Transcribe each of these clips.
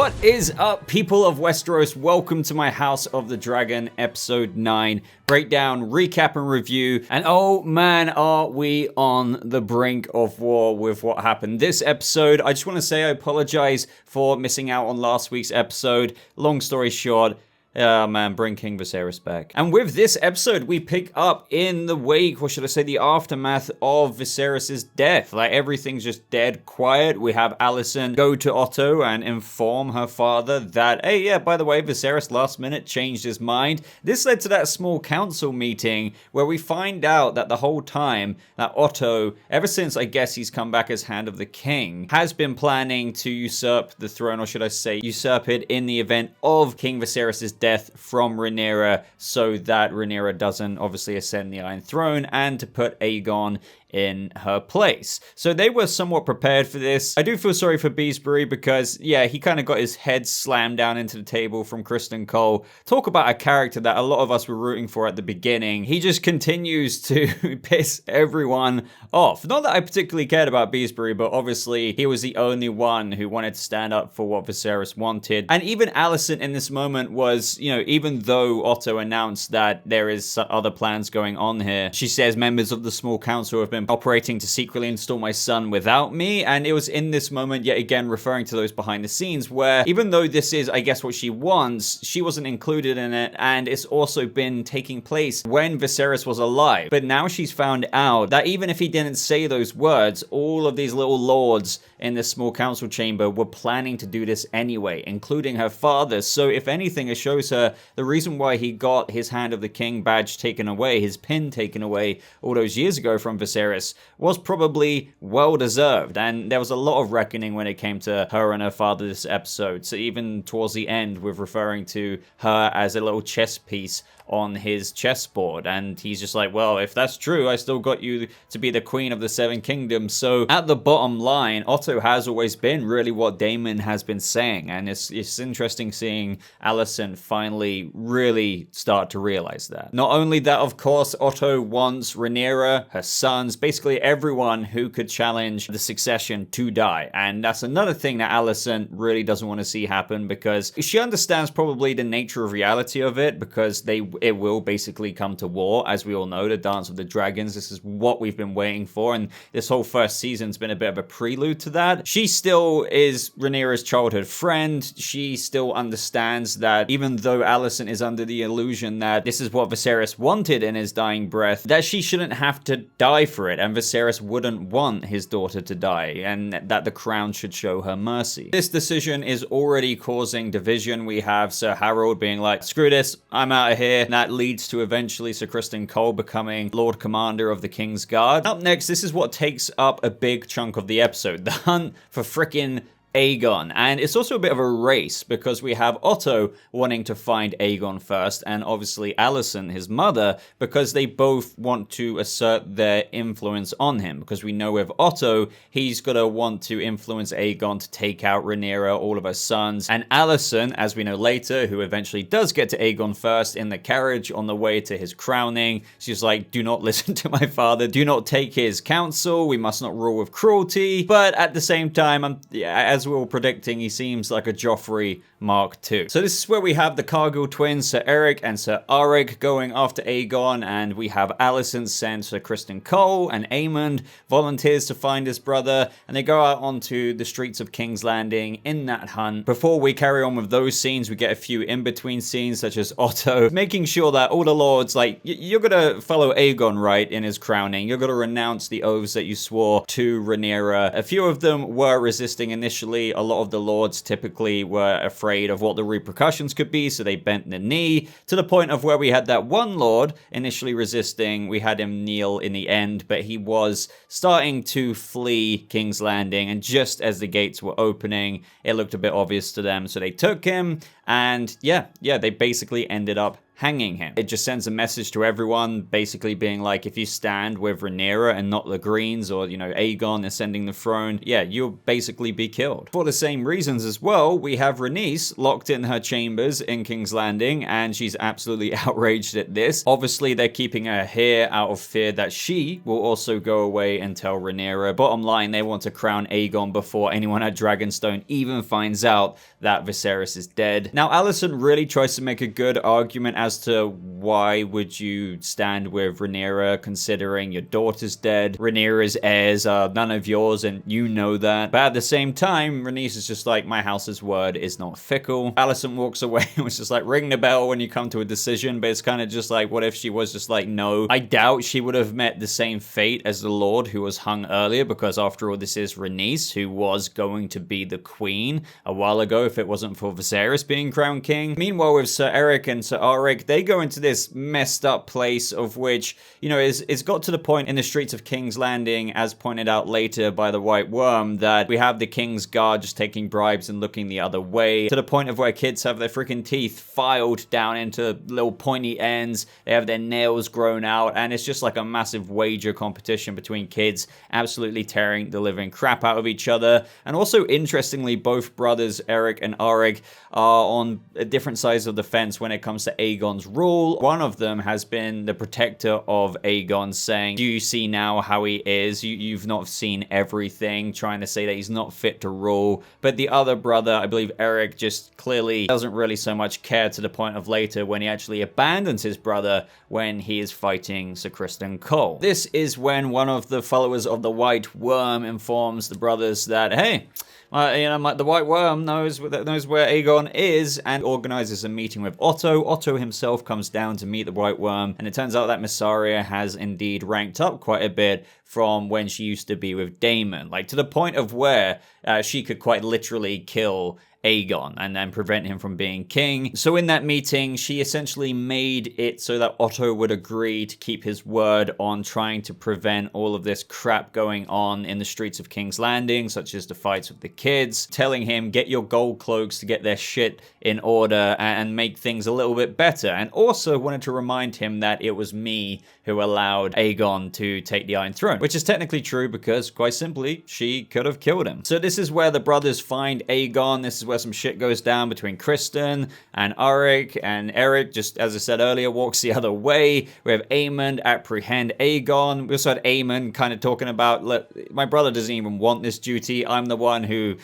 What is up, people of Westeros? Welcome to my House of the Dragon episode 9 breakdown, recap and review. And oh man, are we on the brink of war with what happened this episode. I just want to say I apologize for missing out on last week's episode. Long story short, oh man, bring King Viserys back. And with this episode, we pick up in the wake, or should I say the aftermath of Viserys' death. Like, everything's just dead quiet. We have Alicent go to Otto and inform her father that, hey, yeah, by the way, Viserys last minute changed his mind. This led to that small council meeting where we find out that the whole time that Otto, ever since I guess he's come back as Hand of the King, has been planning to usurp the throne, or should I say usurp it in the event of King Viserys' death from Rhaenyra, so that Rhaenyra doesn't obviously ascend the Iron Throne, and to put Aegon in her place. So they were somewhat prepared for this. I do feel sorry for Beesbury because, yeah, he kind of got his head slammed down into the table from Criston Cole. Talk about a character that a lot of us were rooting for at the beginning. He just continues to piss everyone off. Not that I particularly cared about Beesbury, but obviously he was the only one who wanted to stand up for what Viserys wanted. And even Alicent in this moment was, you know, even though Otto announced that there is other plans going on here, she says members of the small council have been operating to secretly install my son without me. And it was in this moment, yet again, referring to those behind the scenes, where even though this is, I guess, what she wants, she wasn't included in it. And it's also been taking place when Viserys was alive. But now she's found out that even if he didn't say those words, all of these little lords in this small council chamber were planning to do this anyway, including her father. So if anything, it shows her the reason why he got his Hand of the King badge taken away, his pin taken away all those years ago from Viserys, was probably well deserved. And there was a lot of reckoning when it came to her and her father this episode. So even towards the end, with referring to her as a little chess piece on his chessboard, and he's just like, well, if that's true, I still got you to be the queen of the Seven Kingdoms. So at the bottom line, Otto has always been really what Daemon has been saying, and it's interesting seeing Alicent finally really start to realize that. Not only that, of course, Otto wants Rhaenyra, her sons, basically everyone who could challenge the succession to die, and that's another thing that Alicent really doesn't want to see happen, because she understands probably the nature of reality of it, because it will basically come to war, as we all know, the Dance of the Dragons. This is what we've been waiting for, and this whole first season's been a bit of a prelude to that. She still is Rhaenyra's childhood friend. She still understands that even though Alicent is under the illusion that this is what Viserys wanted in his dying breath, that she shouldn't have to die for it, and Viserys wouldn't want his daughter to die, and that the crown should show her mercy. This decision is already causing division. We have Sir Harold being like, screw this, I'm out of here. And that leads to eventually Sir Criston Cole becoming Lord Commander of the King's Guard. Up next, this is what takes up a big chunk of the episode, the hunt for frickin' Aegon. And it's also a bit of a race, because we have Otto wanting to find Aegon first, and obviously Alicent, his mother, because they both want to assert their influence on him, because we know with Otto, he's gonna want to influence Aegon to take out Rhaenyra, all of her sons, and Alicent, as we know later, who eventually does get to Aegon first in the carriage on the way to his crowning, she's like, do not listen to my father, do not take his counsel, we must not rule with cruelty. But at the same time, as we were predicting, he seems like a Joffrey Mark II. So this is where we have the Cargill twins, Sir Eric and Sir Auric, going after Aegon, and we have Alicent send Sir Criston Cole, and Aemond volunteers to find his brother, and they go out onto the streets of King's Landing in that hunt. Before we carry on with those scenes, we get a few in-between scenes, such as Otto making sure that all the lords, like, you're gonna follow Aegon, right, in his crowning. You're gonna renounce the oaths that you swore to Rhaenyra. A few of them were resisting initially. A lot of the lords typically were afraid of what the repercussions could be, so they bent the knee, to the point of where we had that one lord initially resisting. We had him kneel in the end, but he was starting to flee King's Landing, and just as the gates were opening, it looked a bit obvious to them, so they took him, and yeah, they basically ended up hanging him. It just sends a message to everyone, basically being like, if you stand with Rhaenyra and not the Greens, or, Aegon ascending the throne, yeah, you'll basically be killed. For the same reasons as well, we have Rhaenys locked in her chambers in King's Landing, and she's absolutely outraged at this. Obviously, they're keeping her here out of fear that she will also go away and tell Rhaenyra. Bottom line, they want to crown Aegon before anyone at Dragonstone even finds out that Viserys is dead. Now, Alicent really tries to make a good argument as to why would you stand with Rhaenyra considering your daughter's dead. Rhaenyra's heirs are none of yours, and you know that. But at the same time, Rhaenys is just like, my house's word is not fickle. Alicent walks away and was just like, ring the bell when you come to a decision, but it's kind of just like, what if she was just like, no. I doubt she would have met the same fate as the Lord who was hung earlier, because after all, this is Rhaenys, who was going to be the queen a while ago if it wasn't for Viserys being crowned king. Meanwhile, with Sir Eric and Sir Auric, they go into this messed up place of which, it's got to the point in the streets of King's Landing, as pointed out later by the White Worm, that we have the King's Guard just taking bribes and looking the other way, to the point of where kids have their freaking teeth filed down into little pointy ends, they have their nails grown out, and it's just like a massive wager competition between kids, absolutely tearing the living crap out of each other. And also, interestingly, both brothers, Eric and Auric, are on different sides of the fence when it comes to Aegon's rule. One of them has been the protector of Aegon, saying, do you see now how he is? You've not seen everything, trying to say that he's not fit to rule. But the other brother, I believe Eric, just clearly doesn't really so much care, to the point of later when he actually abandons his brother when he is fighting Sir Criston Cole. This is when one of the followers of the White Worm informs the brothers that, hey, the White Worm knows where Aegon is, and organizes a meeting with Otto. Otto himself comes down to meet the White Worm, and it turns out that Mysaria has indeed ranked up quite a bit from when she used to be with Daemon, like to the point of where she could quite literally kill Aegon and then prevent him from being king. So in that meeting, she essentially made it so that Otto would agree to keep his word on trying to prevent all of this crap going on in the streets of King's Landing, such as the fights with the kids, telling him, get your gold cloaks to get their shit in order and make things a little bit better. And also wanted to remind him that it was me who allowed Aegon to take the Iron Throne, which is technically true because, quite simply, she could have killed him. So this is where the brothers find Aegon. This is where some shit goes down between Criston and Auric, and Eric, just as I said earlier, walks the other way. We have Aemond apprehend Aegon. We also had Aemond kind of talking about, look, my brother doesn't even want this duty. I'm the one who,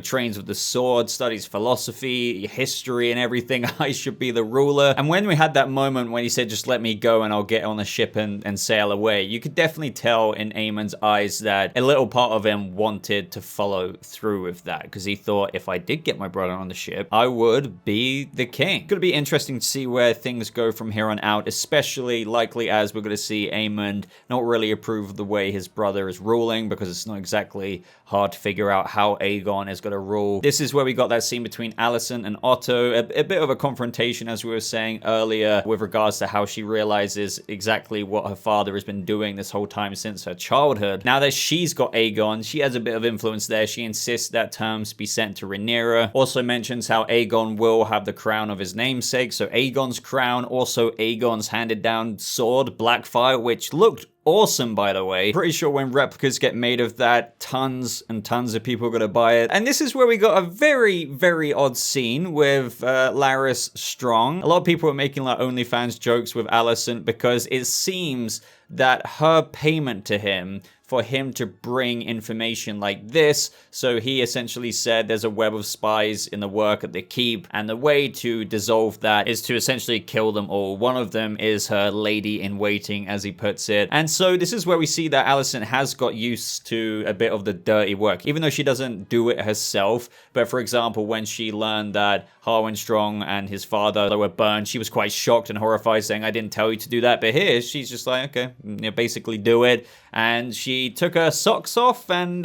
trains with the sword, studies philosophy, history, and everything. I should be the ruler. And when we had that moment when he said, just let me go and I'll get on the ship and sail away, you could definitely tell in Aemond's eyes that a little part of him wanted to follow through with that, because he thought, if I did get my brother on the ship, I would be the king. It's going to be interesting to see where things go from here on out, especially likely as we're going to see Aemond not really approve of the way his brother is ruling, because it's not exactly hard to figure out how Aegon is going to rule. This is where we got that scene between Alicent and Otto, a bit of a confrontation, as we were saying earlier, with regards to how she realizes exactly what her father has been doing this whole time since her childhood. Now that she's got Aegon, she has a bit of influence there. She insists that terms be sent to Rhaenyra. Also mentions how Aegon will have the crown of his namesake, so Aegon's crown, also Aegon's handed down sword, Blackfire, which looked awesome, by the way. Pretty sure when replicas get made of that, tons and tons of people are going to buy it. And this is where we got a very, very odd scene with Larys Strong. A lot of people are making like OnlyFans jokes with Alicent because it seems that her payment to him for him to bring information like this. So he essentially said there's a web of spies in the work at the keep, and the way to dissolve that is to essentially kill them all. One of them is her lady in waiting, as he puts it. And so this is where we see that Alicent has got used to a bit of the dirty work, even though she doesn't do it herself. But for example, when she learned that Harwin Strong and his father were burned, she was quite shocked and horrified, saying, I didn't tell you to do that. But here, she's just like, okay, basically do it. And she took her socks off, and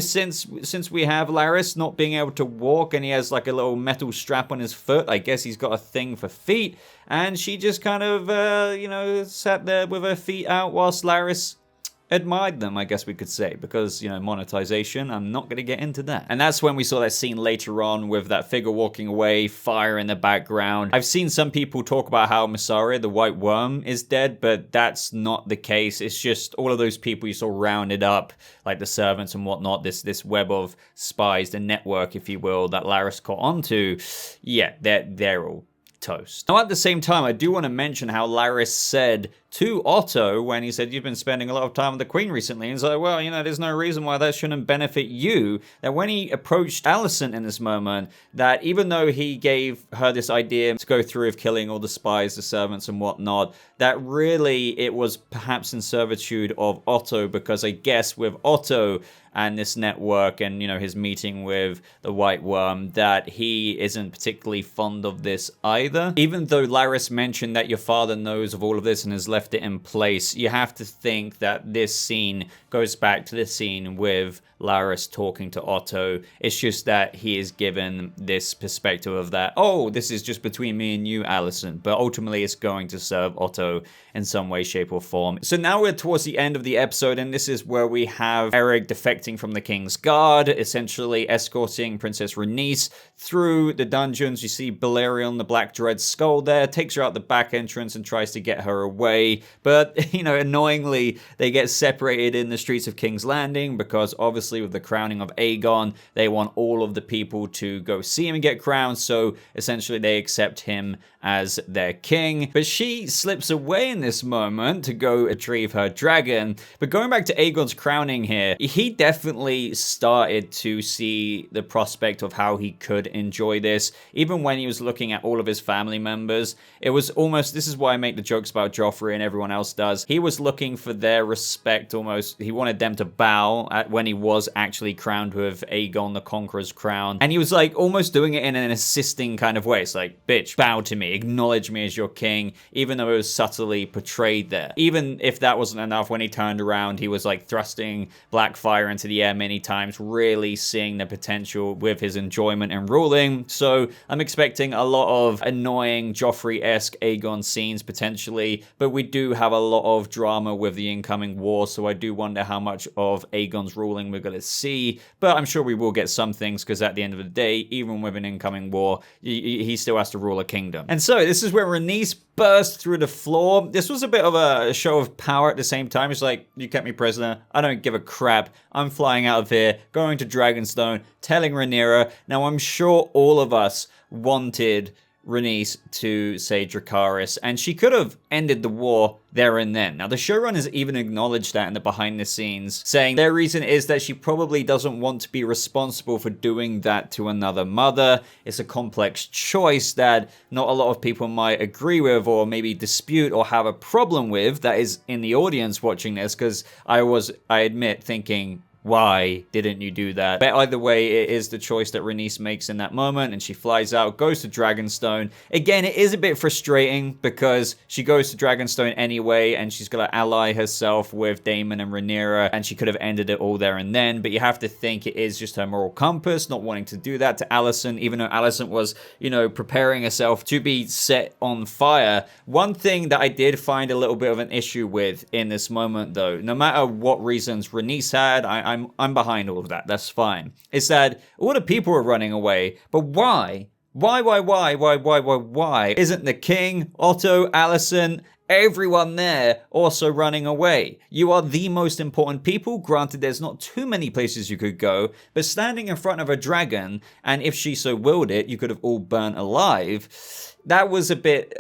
since we have Larys not being able to walk, and he has like a little metal strap on his foot, I guess he's got a thing for feet, and she just kind of sat there with her feet out whilst Larys admired them, I guess we could say, because, you know, monetization, I'm not going to get into that. And that's when we saw that scene later on with that figure walking away, fire in the background. I've seen some people talk about how Mysaria, the White Worm, is dead, but that's not the case. It's just all of those people you saw rounded up, like the servants and whatnot, this web of spies, the network, if you will, that Larys caught onto. Yeah, they're all toast. Now, at the same time, I do want to mention how Larys said to Otto when he said, you've been spending a lot of time with the Queen recently. And he's like, well, you know, there's no reason why that shouldn't benefit you. That when he approached Alicent in this moment, that even though he gave her this idea to go through of killing all the spies, the servants and whatnot, that really it was perhaps in servitude of Otto, because I guess with Otto and this network and, you know, his meeting with the White Worm, that he isn't particularly fond of this either. Even though Larys mentioned that your father knows of all of this and has left it in place, you have to think that this scene goes back to the scene with Larys talking to Otto. It's just that he is given this perspective of that, oh, this is just between me and you, Alicent, but ultimately it's going to serve Otto in some way, shape, or form. So now we're towards the end of the episode, and this is where we have Eric defecting from the King's Guard, essentially escorting Princess Rhaenys through the dungeons. You see Balerion, the Black Dread Skull there, takes her out the back entrance and tries to get her away, but, you know, annoyingly, they get separated in the streets of King's Landing, because obviously with the crowning of Aegon, they want all of the people to go see him and get crowned, so essentially they accept him as their king. But she slips away in this moment to go retrieve her dragon. But going back to Aegon's crowning here, he definitely started to see the prospect of how he could enjoy this. Even when he was looking at all of his family members, it was almost, this is why I make the jokes about Joffrey and everyone else does, he was looking for their respect almost. He wanted them to bow at when he was actually crowned with Aegon the Conqueror's crown. And he was like almost doing it in an assisting kind of way. It's like, bitch, bow to me, acknowledge me as your king, even though it was subtly portrayed there. Even if that wasn't enough, when he turned around, he was like thrusting black fire into the air many times, really seeing the potential with his enjoyment and ruling. So I'm expecting a lot of annoying Joffrey-esque Aegon scenes potentially, but we do have a lot of drama with the incoming war, so I do wonder how much of Aegon's ruling we're going to see, but I'm sure we will get some things, because at the end of the day, even with an incoming war, he still has to rule a kingdom. And so this is where Rhaenys burst through the floor. This was a bit of a show of power at the same time. It's like, you kept me prisoner, I don't give a crap, I'm flying out of here, going to Dragonstone, telling Rhaenyra. Now I'm sure all of us wanted Rhaenys to say Dracarys, and she could have ended the war there and then. Now, the showrunners even acknowledged that in the behind the scenes, saying their reason is that she probably doesn't want to be responsible for doing that to another mother. It's a complex choice that not a lot of people might agree with, or maybe dispute or have a problem with, that is in the audience watching this, because I admit, thinking, why didn't you do that? But either way, it is the choice that Rhaenys makes in that moment, and she flies out, goes to Dragonstone. Again, it is a bit frustrating because she goes to Dragonstone anyway, and she's got to ally herself with Daemon and Rhaenyra, and she could have ended it all there and then, but you have to think it is just her moral compass, not wanting to do that to Alicent, even though Alicent was, you know, preparing herself to be set on fire. One thing that I did find a little bit of an issue with in this moment, though, no matter what reasons Rhaenys had, I'm behind all of that. That's fine. It's that all the people are running away, but why? Why? Isn't the king, Otto, Alicent, everyone there also running away? You are the most important people. Granted, there's not too many places you could go, but standing in front of a dragon, and if she so willed it, you could have all burnt alive. That was a bit,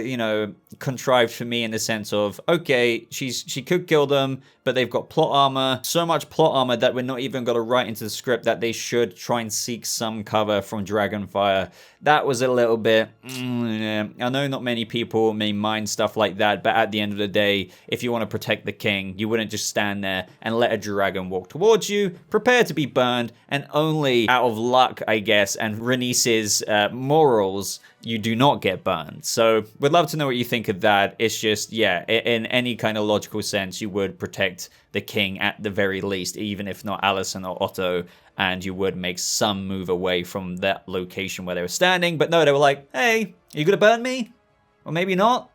you know, contrived for me in the sense of, okay, she could kill them, but they've got plot armor, so much plot armor that we're not even going to write into the script that they should try and seek some cover from Dragonfire. That was a little bit, yeah. I know not many people may mind stuff like that, but at the end of the day, if you want to protect the king, you wouldn't just stand there and let a dragon walk towards you, prepare to be burned, and only out of luck, I guess, and Rhaenys's morals, you do not get burned. So we'd love to know what you think of that. It's just, yeah, in any kind of logical sense, you would protect the king at the very least, even if not Alicent or Otto, and you would make some move away from that location where they were standing. But no, they were like, hey, are you gonna burn me? Or maybe not?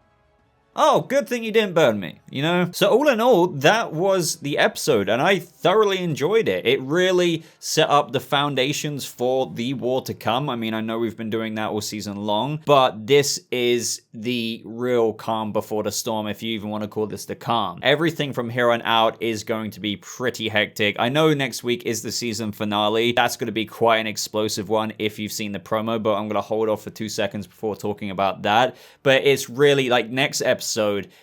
Oh, good thing you didn't burn me, you know? So all in all, that was the episode, and I thoroughly enjoyed it. It really set up the foundations for the war to come. I mean, I know we've been doing that all season long, but this is the real calm before the storm, if you even want to call this the calm. Everything from here on out is going to be pretty hectic. I know next week is the season finale. That's going to be quite an explosive one if you've seen the promo, but I'm going to hold off for 2 seconds before talking about that. But it's really like next episode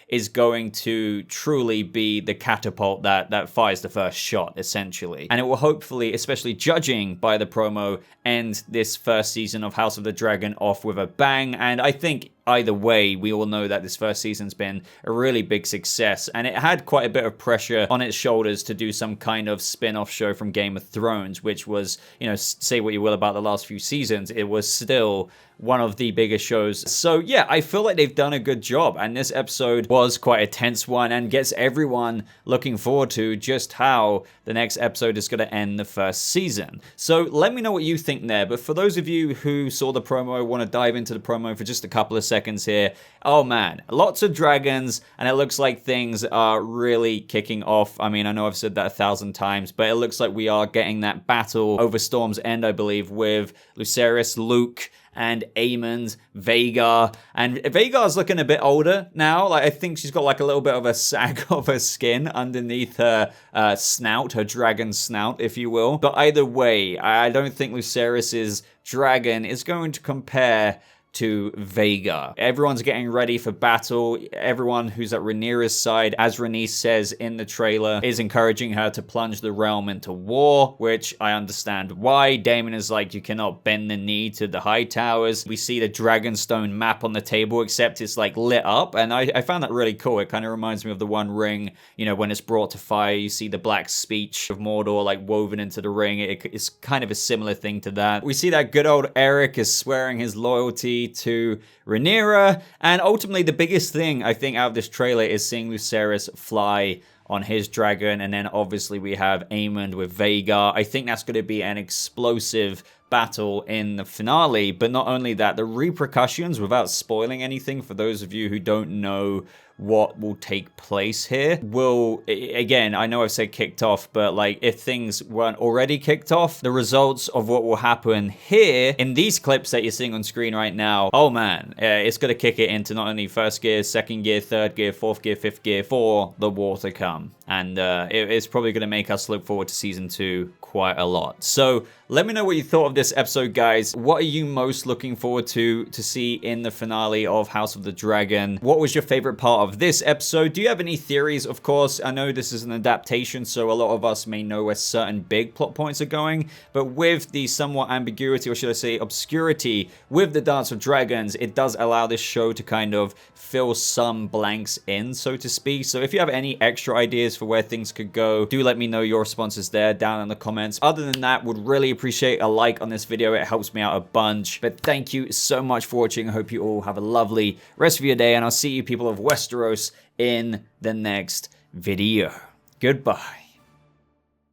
is going to truly be the catapult that fires the first shot, essentially. And it will hopefully, especially judging by the promo, end this first season of House of the Dragon off with a bang. And I think either way, we all know that this first season's been a really big success, and it had quite a bit of pressure on its shoulders to do some kind of spin-off show from Game of Thrones, which was, you know, say what you will about the last few seasons, it was still one of the biggest shows. So yeah, I feel like they've done a good job, and this episode was quite a tense one and gets everyone looking forward to just how the next episode is going to end the first season. So let me know what you think there, but for those of you who saw the promo, want to dive into the promo for just a couple of seconds here. Oh man, lots of dragons, and it looks like things are really kicking off. I mean, I know I've said that 1,000 times, but it looks like we are getting that battle over Storm's End, I believe, with Viserys, Luke, and Aemond, Vhagar. And Vhagar's looking a bit older now. Like, I think she's got like a little bit of a sag of her skin underneath her snout, her dragon snout, if you will. But either way, I don't think Viserys's dragon is going to compare to Vhagar. Everyone's getting ready for battle. Everyone who's at Rhaenyra's side, as Rhaenys says in the trailer, is encouraging her to plunge the realm into war, which I understand why. Daemon is like, you cannot bend the knee to the Hightowers. We see the Dragonstone map on the table, except it's like lit up, and I found that really cool. It kind of reminds me of the One Ring, you know, when it's brought to fire, you see the black speech of Mordor like woven into the ring. It's kind of a similar thing to that. We see that good old Eric is swearing his loyalty to Rhaenyra, and ultimately the biggest thing I think out of this trailer is seeing Viserys fly on his dragon, and then obviously we have Aemond with Vhagar. I think that's going to be an explosive battle in the finale, but not only that, the repercussions, without spoiling anything for those of you who don't know what will take place here, will, again, I know I've said kicked off, but like if things weren't already kicked off, the results of what will happen here in these clips that you're seeing on screen right now, oh man, it's going to kick it into not only first gear, second gear, third gear, fourth gear, fifth gear for the war to come. And it's probably going to make us look forward to season 2 quite a lot. So let me know what you thought of this episode, guys. What are you most looking forward to see in the finale of House of the Dragon? What was your favorite part of this episode? Do you have any theories? Of course, I know this is an adaptation, so a lot of us may know where certain big plot points are going, but with the somewhat ambiguity, or should I say obscurity, with the Dance of Dragons, it does allow this show to kind of fill some blanks in, so to speak. So if you have any extra ideas for where things could go, do let me know your responses there down in the comments. Other than that, would really appreciate a like on this video. It helps me out a bunch. But thank you so much for watching. I hope you all have a lovely rest of your day, and I'll see you people of Westeros in the next video. Goodbye.